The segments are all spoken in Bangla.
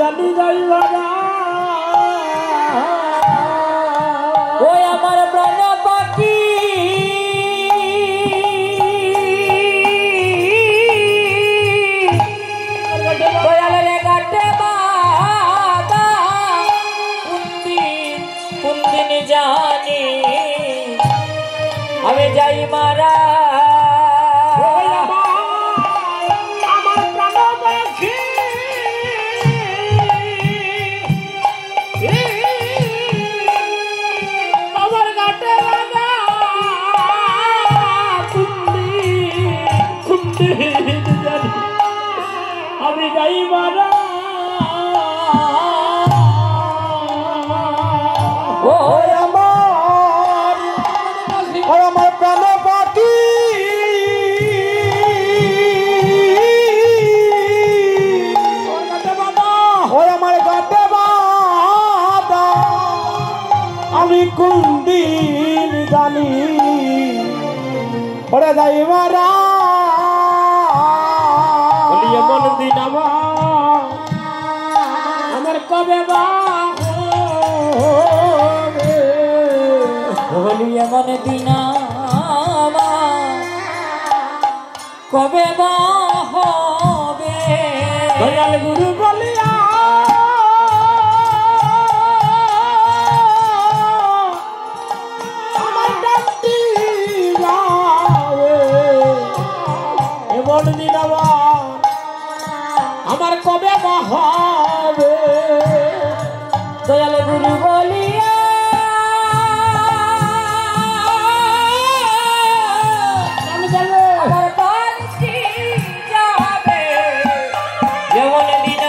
জানি যাইবা না ওই আমার প্রাণ পাখি দয়ালে কাটে বাদা কোন দিন জানি আমি যাই মারা আমার প্রাণ পাখি আমার কাটে বাদা কোন দিন জানি আমি যাই মারা ও আমার প্রাণ পাখি আমার গাতে বাদা আমি কোন দিন জানি ওরে যাই মারা এমন দিন আমার কবে বা বলি এমন দিন কবে বা হবে দয়াল গুরু বলিয়া আমার ডাকটি গাবে এমন দিন আমার কবে বা হবে দয়াল গুরু বলিয়া আমার বাড়ি যাবে যেমন দিন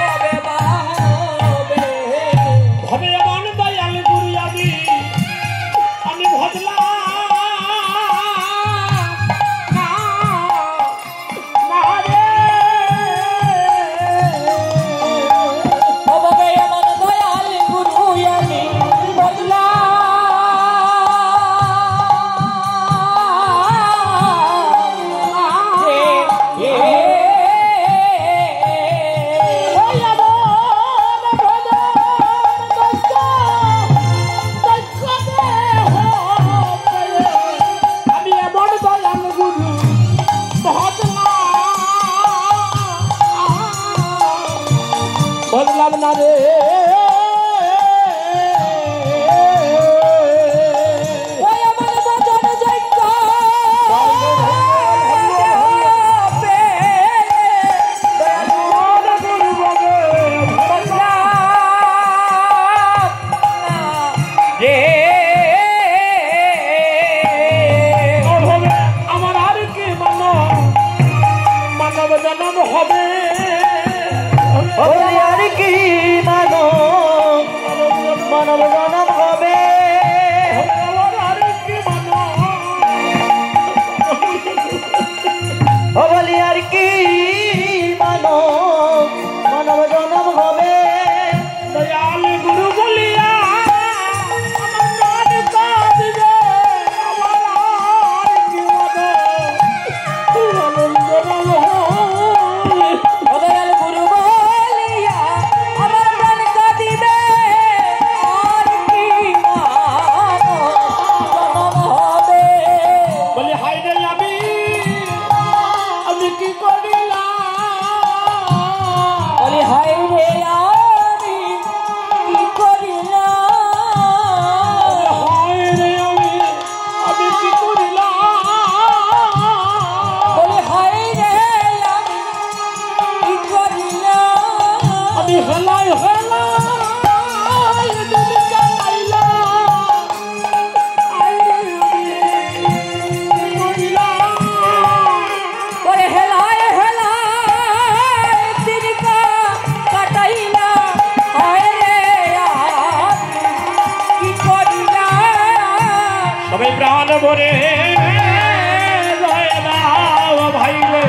কবে বা হবে হবে এমন দয়াল গুরু আমি ভজলা হবে এমন দয়াল গুরু আমি বদলা আমি এমন দয়াল গুরু বদলাম না রে ওই আমার বচন যজ্ঞ আমার আর কি মানব জন্ম হবে আর কি মানব জনম হবে আমার আর কি বলি আর কি মানব জনম হবে দয়াল গুরু বলিয়া আমার প্রাণ কাঁদিবে আমার আর কি দয়াল গুরু বলিয়া আমার প্রাণ কাঁদিবে আর কি জনম হবে বলি হাই রে আমি কি করিলাম বলি হাই রে আমি কি করিলাম হাই রে আমি কি করিলাম বলি হাই রে আমি কি করিলাম আমি হেলাই যদি কাটাইলাম হাই রে আমি করিলাম ওরে হেলায় দিনকা কাটাইলা হায় রে কি করিলা সবাই প্রাণ ভরে জয় দাও ভাই রে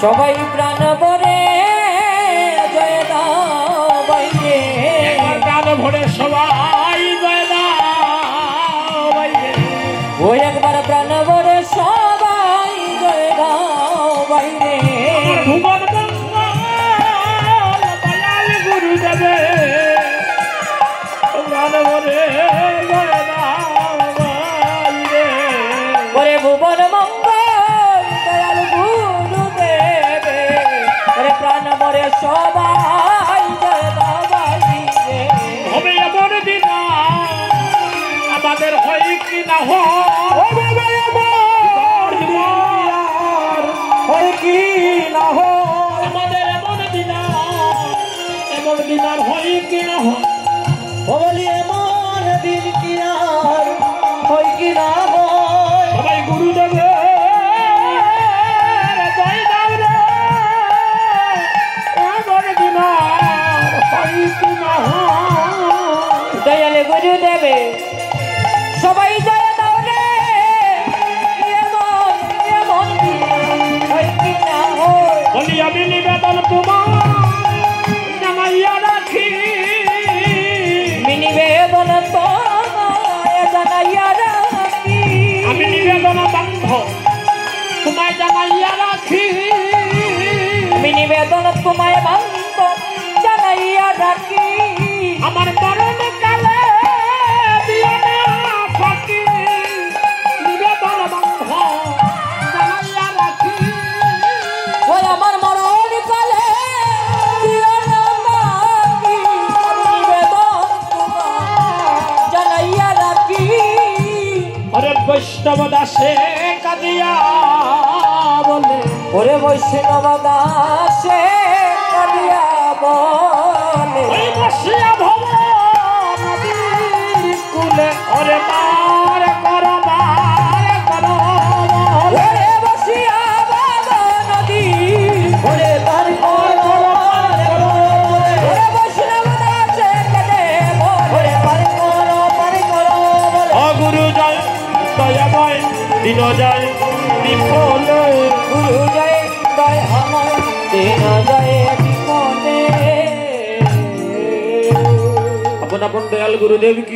সবাই প্রাণ ভরে জয় দাও বাইরে প্রাণ ভরে সবাই জয় দাও ভাই রে ওই একবার প্রাণ ভরে সবাই জয় দাও বাইরে ভুবন গঙ্গা প্রাণ মরে সবাই জয় দাও বাইরে হবে এমন দিন আমাদের হয় কি না হয় কি না আমাদের এমন দিন আর হয় কি না বলি এমন দিন কি আর হয় কি না সবাই গুরুদেবে জয় দাও রে এমন দিন আর হয় কি না দয়ালে গুরুদেবে সবাই জয় দাও রে এমন এমন দিন হয় কি না বলি আমি নিবেদন তোমার জানাইয়া রাখি নিবেদন তোমায় জানাইয়া রাখি আমি নিবেদন বান্ধ তোমায় জানাইয়া রাখি আমি নিবেদন তোমায় বান্ধ জানাইয়া রাখি আমার মরণ কালে দিও না ফাঁকি নিবেদন বান্ধ জানাইয়া রাখি ওই আমার মরণ কালে দিও না বাকি, আমি নিবেদন তোমায় জানাইয়া রাখি অরে বৈষ্ণব দাসে কাঁদিয়া বলে ওরে বৈষ্ণব দাসে কাঁদিয়া বলে ওই বসিয়া ভব নদীর কুলে ওরে মার করো ওরে বসিয়া বাবা নদী ওরে তার ওরে বৈষ্ণব দাসে কাঁদে ওরে পার করো বলে অগুরু জয় দয়াময় দিন জয় বিফল গুরু জয় দয়াময় দিন জয় বিপদে আপন আপন দয়াল গুরুদেব কি